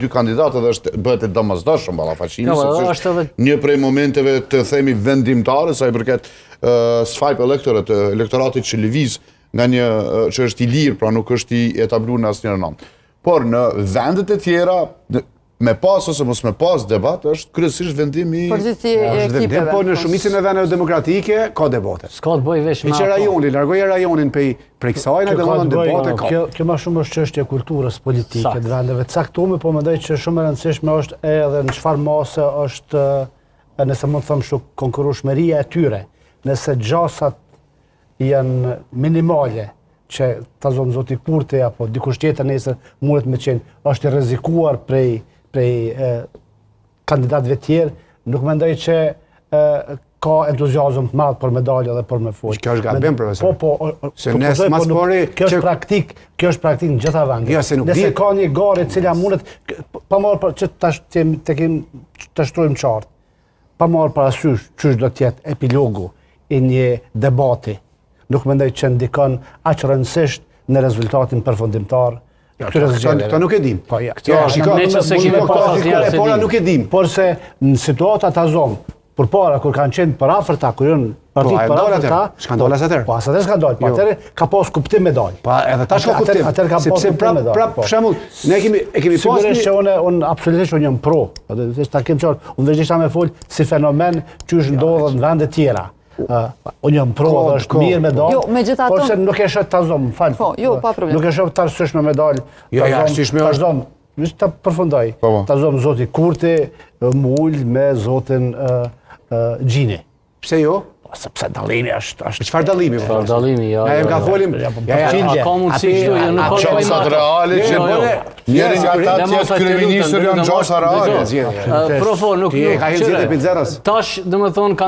dy kandidatë dhe bëhet e domosdoshëm ballafaqimi, është edhe një prej momenteve të themi vendimtare sa i përket swipe elektoratit që lëviz nga një që është i lirë, pra nuk është i etabluar në asnjëherë anë. Por në vendet e tjera me pas ose mos me pas debat është kryesisht vendimi përgjithësi e ekipeve. Po në shumicën e vendeve demokratike ka debate. s'ka të bëj veç me Që rajoni, largoje rajonin prej kësaj në domethënë debate ka. Kjo më shumë është çështje kulturës politike të vendeve të caktuara, po mendoj që shumë e rëndësishme është edhe në çfarë mase është, nëse mund të them kështu, konkurrueshmëria e tyre. Nëse gjasat janë minimale, që ta zonë zoti Kurti apo dikush tjetër nesër mundet me qenë është i rrezikuar prej kandidatëve tjerë, nuk mendoj që ka entuziazëm të madh për medalje dhe për me fol. Kjo është gabim, profesor. Se nes mas pari kjo është praktik në gjitha vendet. Jo, se nuk nëse ka një garë e cila mundet pa marrë për që të shtrojmë qartë, pa marrë parasysh ç'është do të jetë epilogu i një debati, nuk mendoj që ndikon aq rëndësisht në rezultatin përfundimtar. Këto nuk e dim. Po ja. Pora nuk e dim. Por se në situata ta zonë, përpara kur kanë qenë për afërta, kur janë partitë për afërta, skandalas atëherë. Po asatëherë skandal, po atëherë ka pas kuptim me dal. Po edhe tash ka kuptim. Atëherë ka pas sepse kuptim me dal. prap për shembull, ne kemi pas sigurisht që unë absolutisht unë jam pro. Atë ta kem qartë, unë vetë jam me fol si fenomen që është ndodhur në vende tjera. Unë jam pro dhe është mirë me dalë, Jo, megjithatë por se nuk e shoh ta zonë, fal. Po, jo, pa problem. Nuk e shoh të arsyeshme me dalë. Jo, arsyeshme është. Vështë ta përfundoj. Ta zonë zoti Kurti mul me zotin Gjini. Pse jo? Sepse dallimi është Çfarë dallimi? Çfarë dallimi, ja. Ne ka folim. Ka mundësi kështu, jo nuk ka gjasat reale që njëri nga ata tjetë kryeministër janë gjasa reale. Profo, nuk Ka hyrë 10 pizzerës. tash, domethënë,